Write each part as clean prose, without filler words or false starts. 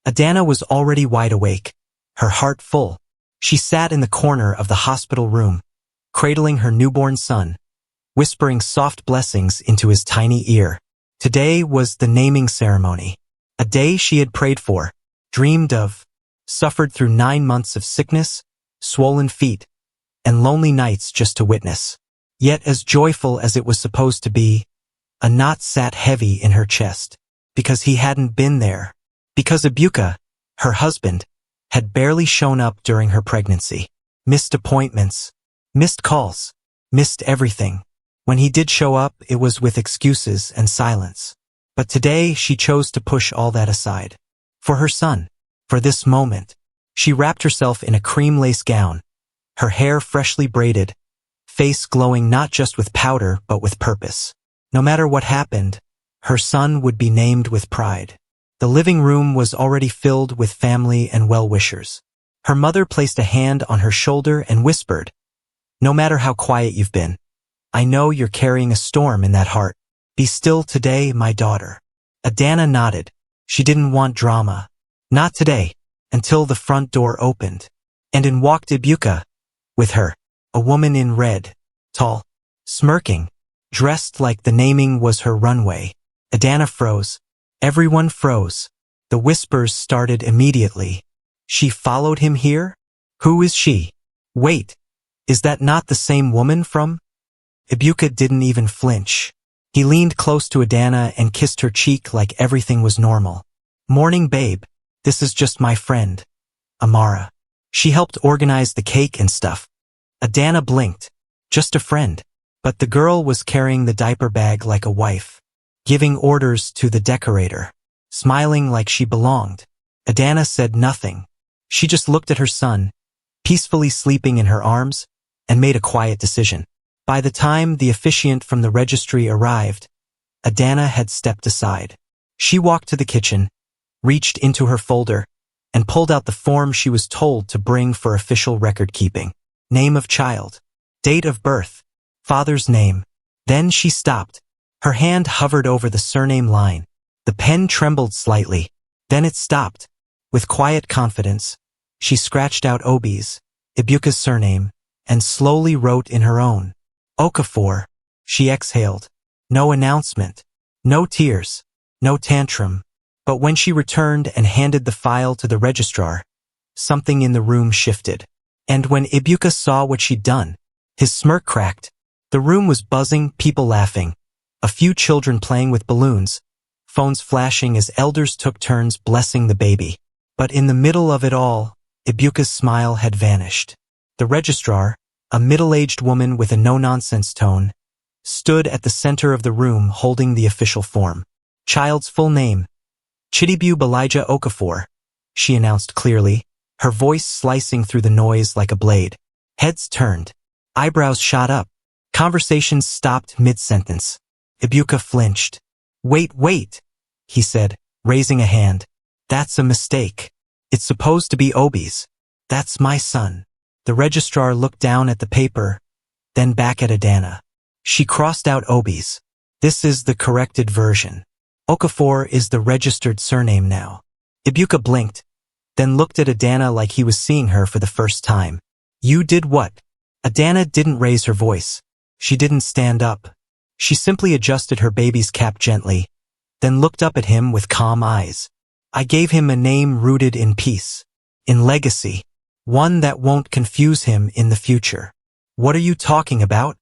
Adana was already wide awake, her heart full. She sat in the corner of the hospital room, cradling her newborn son, whispering soft blessings into his tiny ear. Today was the naming ceremony, a day she had prayed for, dreamed of, suffered through 9 months of sickness, swollen feet, and lonely nights just to witness. Yet as joyful as it was supposed to be, a knot sat heavy in her chest, because he hadn't been there. Because Ebuka, her husband, had barely shown up during her pregnancy. Missed appointments, missed calls, missed everything. When he did show up, it was with excuses and silence. But today she chose to push all that aside. For her son, for this moment. She wrapped herself in a cream lace gown, her hair freshly braided, face glowing not just with powder but with purpose. No matter what happened, her son would be named with pride. The living room was already filled with family and well-wishers. Her mother placed a hand on her shoulder and whispered, "No matter how quiet you've been, I know you're carrying a storm in that heart. Be still today, my daughter." Adana nodded. She didn't want drama. Not today, until the front door opened. And in walked Ebuka, with her, a woman in red, tall, smirking, dressed like the naming was her runway. Adana froze. Everyone froze. The whispers started immediately. She followed him here? Who is she? Wait, is that not the same woman from? Ebuka didn't even flinch. He leaned close to Adana and kissed her cheek like everything was normal. "Morning, babe. This is just my friend, Amara." She helped organize the cake and stuff. Adana blinked. Just a friend. But the girl was carrying the diaper bag like a wife, giving orders to the decorator, smiling like she belonged. Adana said nothing. She just looked at her son, peacefully sleeping in her arms, and made a quiet decision. By the time the officiant from the registry arrived, Adana had stepped aside. She walked to the kitchen, reached into her folder, and pulled out the form she was told to bring for official record-keeping. Name of child, date of birth, father's name. Then she stopped. Her hand hovered over the surname line. The pen trembled slightly. Then it stopped. With quiet confidence, she scratched out Obi's, Ebuka's surname, and slowly wrote in her own. Okafor. She exhaled. No announcement. No tears. No tantrum. But when she returned and handed the file to the registrar, something in the room shifted. And when Ebuka saw what she'd done, his smirk cracked. The room was buzzing, people laughing, a few children playing with balloons, phones flashing as elders took turns blessing the baby. But in the middle of it all, Ebuka's smile had vanished. The registrar, a middle-aged woman with a no-nonsense tone, stood at the center of the room holding the official form. Child's full name, Chidibu Balija Okafor, she announced clearly, her voice slicing through the noise like a blade. Heads turned. Eyebrows shot up. Conversations stopped mid-sentence. Ebuka flinched. Wait, he said, raising a hand. That's a mistake. It's supposed to be Obi's. That's my son. The registrar looked down at the paper, then back at Adana. She crossed out Obi's. This is the corrected version. Okafor is the registered surname now. Ebuka blinked, then looked at Adana like he was seeing her for the first time. You did what? Adana didn't raise her voice. She didn't stand up. She simply adjusted her baby's cap gently, then looked up at him with calm eyes. I gave him a name rooted in peace, in legacy, one that won't confuse him in the future. What are you talking about?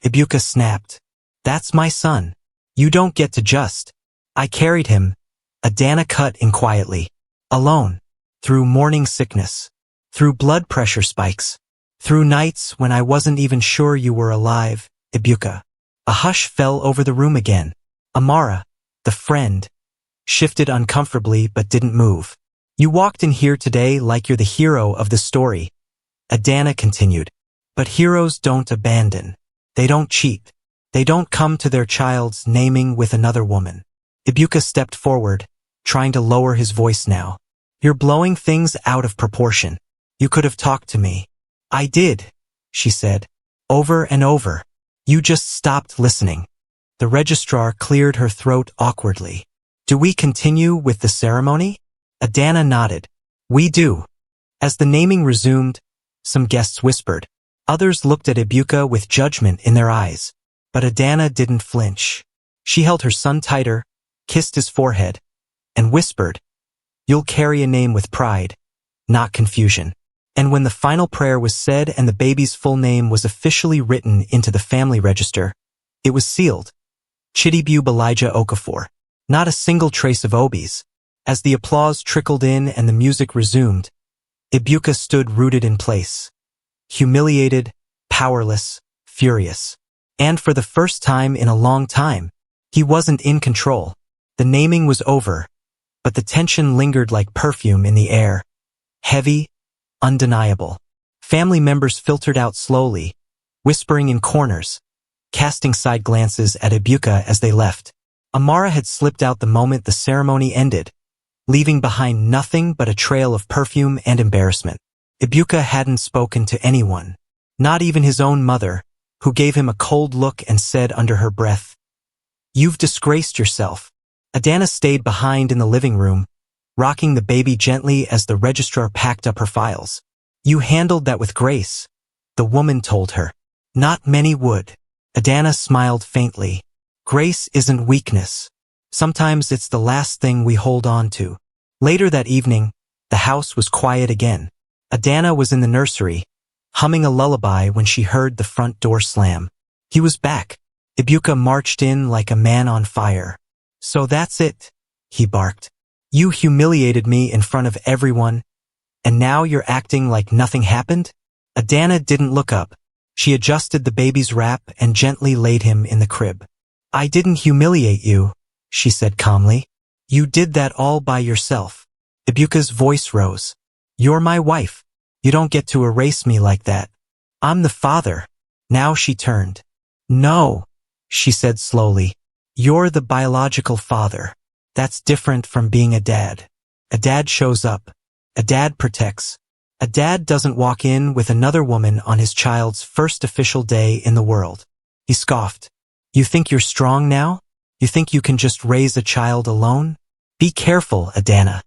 Ebuka snapped. That's my son. You don't get to just. I carried him, Adana cut in quietly, alone, through morning sickness, through blood pressure spikes, through nights when I wasn't even sure you were alive, Ebuka. A hush fell over the room again. Amara, the friend, shifted uncomfortably but didn't move. You walked in here today like you're the hero of the story, Adana continued. But heroes don't abandon. They don't cheat. They don't come to their child's naming with another woman. Ebuka stepped forward, trying to lower his voice now. You're blowing things out of proportion. You could have talked to me. I did, she said, over and over. You just stopped listening. The registrar cleared her throat awkwardly. Do we continue with the ceremony? Adana nodded. We do. As the naming resumed, some guests whispered. Others looked at Ibuka with judgment in their eyes. But Adana didn't flinch. She held her son tighter, kissed his forehead, and whispered, "You'll carry a name with pride, not confusion." And when the final prayer was said and the baby's full name was officially written into the family register, it was sealed. Chidibu Elijah Okafor. Not a single trace of Obi's. As the applause trickled in and the music resumed, Ibuka stood rooted in place. Humiliated, powerless, furious. And for the first time in a long time, he wasn't in control. The naming was over, but the tension lingered like perfume in the air. Heavy, undeniable. Family members filtered out slowly, whispering in corners, casting side glances at Ibuka as they left. Amara had slipped out the moment the ceremony ended, leaving behind nothing but a trail of perfume and embarrassment. Ibuka hadn't spoken to anyone, not even his own mother, who gave him a cold look and said under her breath, "You've disgraced yourself." Adana stayed behind in the living room, rocking the baby gently as the registrar packed up her files. "You handled that with grace," the woman told her. "Not many would." Adana smiled faintly. "Grace isn't weakness. Sometimes it's the last thing we hold on to." Later that evening, the house was quiet again. Adana was in the nursery, humming a lullaby when she heard the front door slam. He was back. Ibuka marched in like a man on fire. "So that's it," he barked. "You humiliated me in front of everyone, and now you're acting like nothing happened?" Adana didn't look up. She adjusted the baby's wrap and gently laid him in the crib. "I didn't humiliate you," she said calmly. "You did that all by yourself." Ibuka's voice rose. "You're my wife. You don't get to erase me like that. I'm the father." Now she turned. "No," she said slowly. "You're the biological father. That's different from being a dad. A dad shows up. A dad protects. A dad doesn't walk in with another woman on his child's first official day in the world." He scoffed. "You think you're strong now? You think you can just raise a child alone? Be careful, Adana."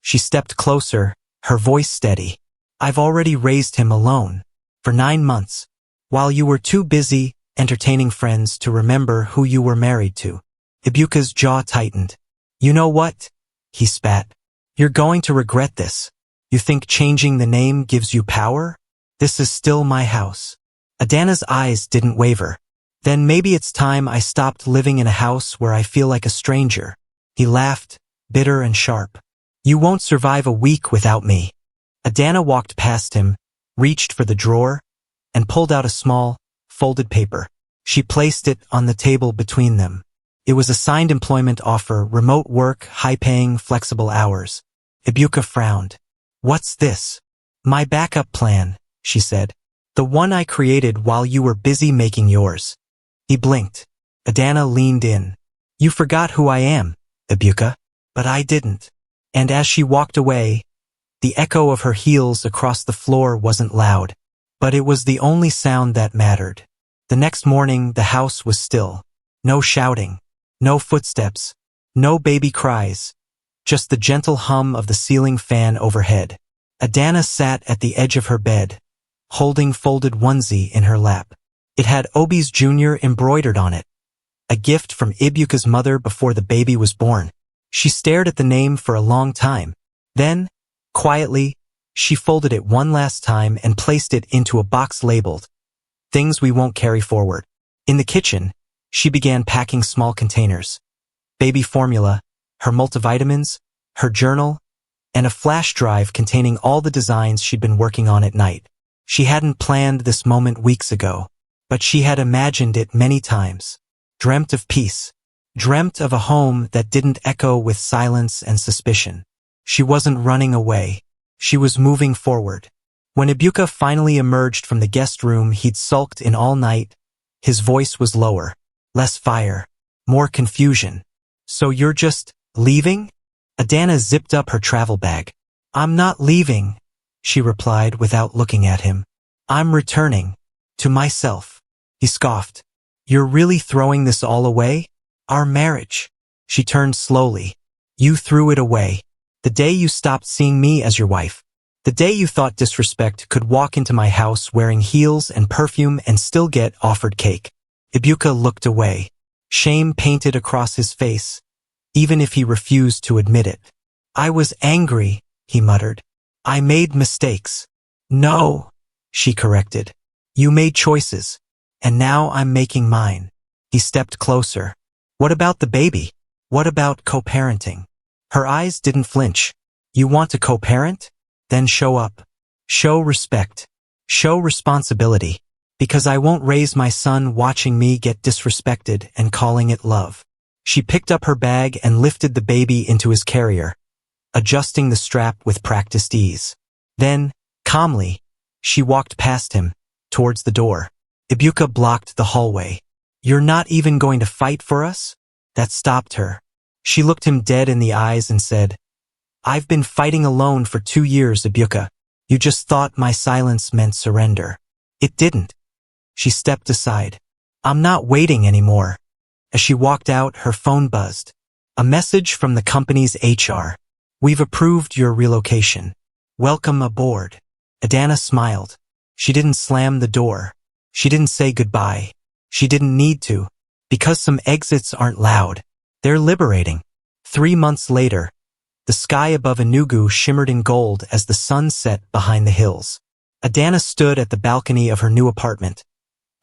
She stepped closer, her voice steady. "I've already raised him alone. For 9 months. While you were too busy entertaining friends to remember who you were married to." Ibuka's jaw tightened. "You know what?" he spat. "You're going to regret this. You think changing the name gives you power? This is still my house." Adana's eyes didn't waver. "Then maybe it's time I stopped living in a house where I feel like a stranger." He laughed, bitter and sharp. "You won't survive a week without me." Adana walked past him, reached for the drawer, and pulled out a small, folded paper. She placed it on the table between them. It was a signed employment offer, remote work, high-paying, flexible hours. Ibuka frowned. "What's this?" "My backup plan," she said. "The one I created while you were busy making yours." He blinked. Adana leaned in. "You forgot who I am, Ibuka." "But I didn't." And as she walked away, the echo of her heels across the floor wasn't loud, but it was the only sound that mattered. The next morning, the house was still. No shouting, no footsteps, no baby cries, just the gentle hum of the ceiling fan overhead. Adana sat at the edge of her bed, holding folded onesie in her lap. It had Obi's Jr. embroidered on it, a gift from Ibuka's mother before the baby was born. She stared at the name for a long time. Then, quietly, she folded it one last time and placed it into a box labeled, "Things we won't carry forward." In the kitchen, she began packing small containers. Baby formula, her multivitamins, her journal, and a flash drive containing all the designs she'd been working on at night. She hadn't planned this moment weeks ago, but she had imagined it many times. Dreamt of peace. Dreamt of a home that didn't echo with silence and suspicion. She wasn't running away. She was moving forward. When Ibuka finally emerged from the guest room he'd sulked in all night, his voice was lower. Less fire. More confusion. "So you're just leaving?" Adana zipped up her travel bag. "I'm not leaving," she replied without looking at him. "I'm returning. To myself." He scoffed. "You're really throwing this all away? Our marriage." She turned slowly. "You threw it away. The day you stopped seeing me as your wife. The day you thought disrespect could walk into my house wearing heels and perfume and still get offered cake. Ibuka looked away. Shame painted across his face, even if he refused to admit it. I was angry, he muttered. I made mistakes. No, she corrected. You made choices, and now I'm making mine. He stepped closer. What about the baby? What about co-parenting? Her eyes didn't flinch. You want to co-parent? Then show up. Show respect. Show responsibility. Because I won't raise my son watching me get disrespected and calling it love. She picked up her bag and lifted the baby into his carrier, adjusting the strap with practiced ease. Then, calmly, she walked past him, towards the door. Ibuka blocked the hallway. You're not even going to fight for us? That stopped her. She looked him dead in the eyes and said, I've been fighting alone for 2 years, Ibuka. You just thought my silence meant surrender. It didn't. She stepped aside. I'm not waiting anymore. As she walked out, her phone buzzed. A message from the company's HR. We've approved your relocation. Welcome aboard. Adana smiled. She didn't slam the door. She didn't say goodbye. She didn't need to. Because some exits aren't loud. They're liberating. 3 months later, the sky above Enugu shimmered in gold as the sun set behind the hills. Adana stood at the balcony of her new apartment,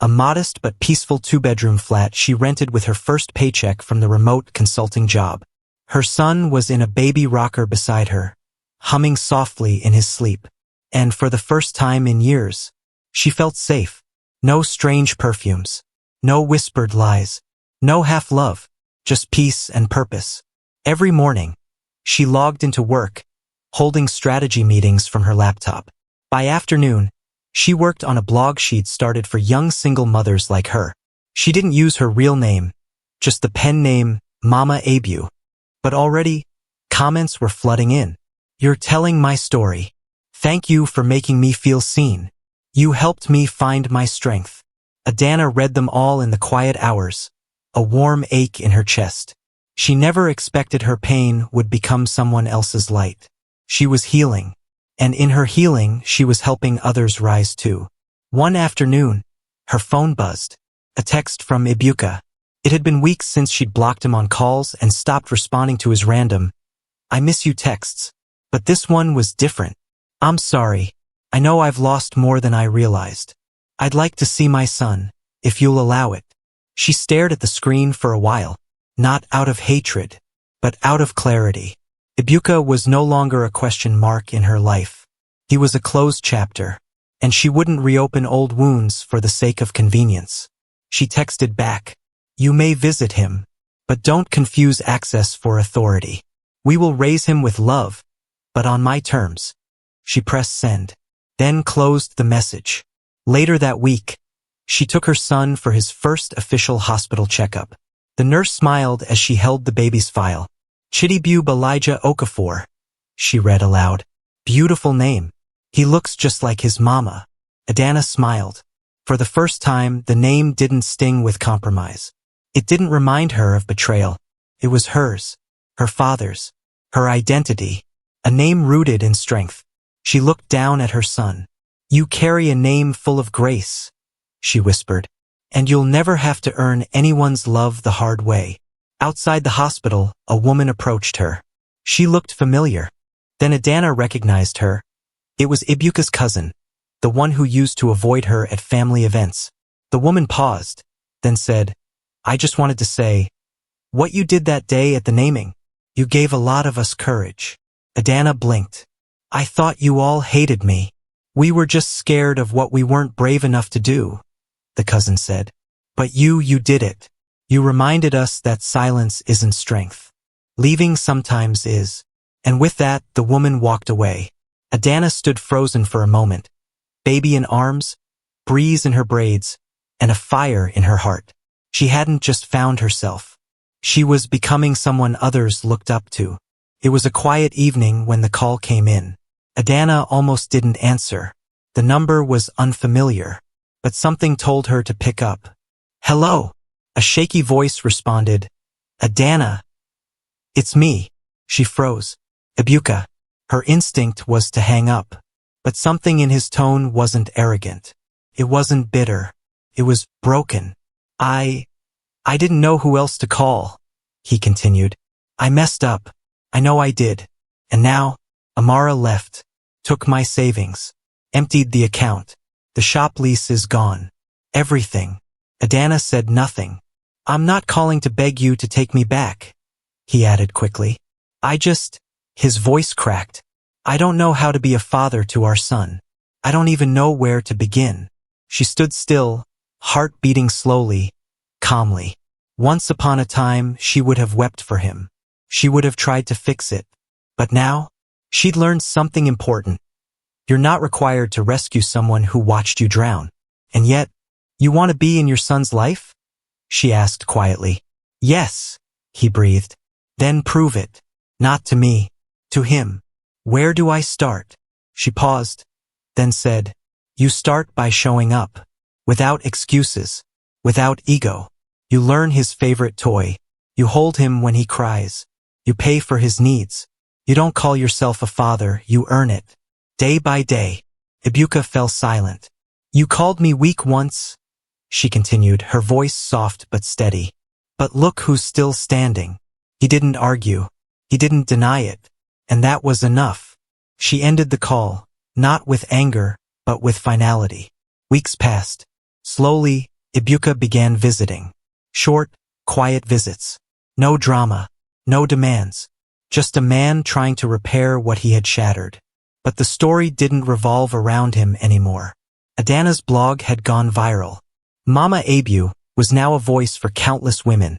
a modest but peaceful 2-bedroom flat she rented with her first paycheck from the remote consulting job. Her son was in a baby rocker beside her, humming softly in his sleep. And for the first time in years, she felt safe. No strange perfumes. No whispered lies. No half-love. Just peace and purpose. Every morning, she logged into work, holding strategy meetings from her laptop. By afternoon, she worked on a blog sheet started for young single mothers like her. She didn't use her real name, just the pen name Mama Abu. But already, comments were flooding in. You're telling my story. Thank you for making me feel seen. You helped me find my strength. Adana read them all in the quiet hours, a warm ache in her chest. She never expected her pain would become someone else's light. She was healing. And in her healing, she was helping others rise too. One afternoon, her phone buzzed. A text from Ibuka. It had been weeks since she'd blocked him on calls and stopped responding to his random, I miss you texts. But this one was different. I'm sorry. I know I've lost more than I realized. I'd like to see my son, if you'll allow it. She stared at the screen for a while, not out of hatred, but out of clarity. Ibuka was no longer a question mark in her life. He was a closed chapter, and she wouldn't reopen old wounds for the sake of convenience. She texted back, You may visit him, but don't confuse access for authority. We will raise him with love, but on my terms. She pressed send, then closed the message. Later that week, she took her son for his first official hospital checkup. The nurse smiled as she held the baby's file. Chidibu Elijah Okafor, she read aloud. Beautiful name. He looks just like his mama. Adana smiled. For the first time, the name didn't sting with compromise. It didn't remind her of betrayal. It was hers, her father's, her identity, a name rooted in strength. She looked down at her son. You carry a name full of grace, she whispered, and you'll never have to earn anyone's love the hard way. Outside the hospital, a woman approached her. She looked familiar. Then Adana recognized her. It was Ibuka's cousin, the one who used to avoid her at family events. The woman paused, then said, I just wanted to say, what you did that day at the naming, you gave a lot of us courage. Adana blinked. I thought you all hated me. We were just scared of what we weren't brave enough to do, the cousin said. But you did it. You reminded us that silence isn't strength. Leaving sometimes is. And with that, the woman walked away. Adana stood frozen for a moment. Baby in arms, breeze in her braids, and a fire in her heart. She hadn't just found herself. She was becoming someone others looked up to. It was a quiet evening when the call came in. Adana almost didn't answer. The number was unfamiliar, but something told her to pick up. Hello. A shaky voice responded, Adana. It's me. She froze. Ibuka. Her instinct was to hang up. But something in his tone wasn't arrogant. It wasn't bitter. It was broken. I didn't know who else to call, he continued. I messed up. I know I did. And now, Amara left, took my savings, emptied the account. The shop lease is gone. Everything. Adana said nothing. I'm not calling to beg you to take me back, he added quickly. His voice cracked. I don't know how to be a father to our son. I don't even know where to begin. She stood still, heart beating slowly, calmly. Once upon a time, she would have wept for him. She would have tried to fix it. But now, she'd learned something important. You're not required to rescue someone who watched you drown. And yet, you want to be in your son's life? She asked quietly. Yes, he breathed. Then prove it. Not to me. To him. Where do I start? She paused, then said, You start by showing up. Without excuses. Without ego. You learn his favorite toy. You hold him when he cries. You pay for his needs. You don't call yourself a father, you earn it. Day by day. Ibuka fell silent. You called me weak once, she continued, her voice soft but steady. But look who's still standing. He didn't argue. He didn't deny it. And that was enough. She ended the call, not with anger, but with finality. Weeks passed. Slowly, Ibuka began visiting. Short, quiet visits. No drama. No demands. Just a man trying to repair what he had shattered. But the story didn't revolve around him anymore. Adana's blog had gone viral. Mama Abu was now a voice for countless women.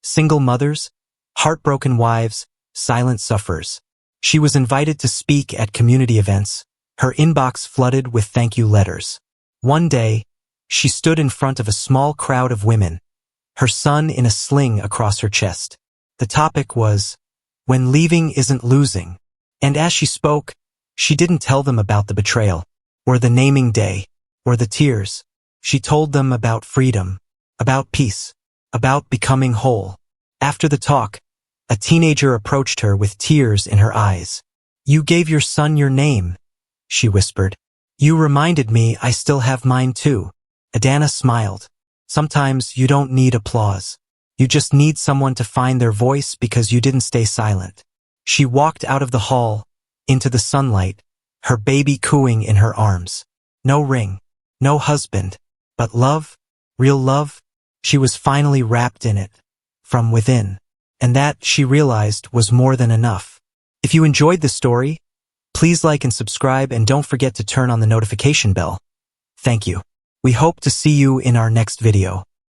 Single mothers, heartbroken wives, silent sufferers. She was invited to speak at community events, her inbox flooded with thank you letters. One day, she stood in front of a small crowd of women, her son in a sling across her chest. The topic was, when leaving isn't losing. And as she spoke, she didn't tell them about the betrayal, or the naming day, or the tears. She told them about freedom, about peace, about becoming whole. After the talk, a teenager approached her with tears in her eyes. You gave your son your name, she whispered. You reminded me I still have mine too. Adana smiled. Sometimes you don't need applause. You just need someone to find their voice because you didn't stay silent. She walked out of the hall, into the sunlight, her baby cooing in her arms. No ring, no husband, but love, real love. She was finally wrapped in it, from within. And that, she realized, was more than enough. If you enjoyed this story, please like and subscribe and don't forget to turn on the notification bell. Thank you. We hope to see you in our next video.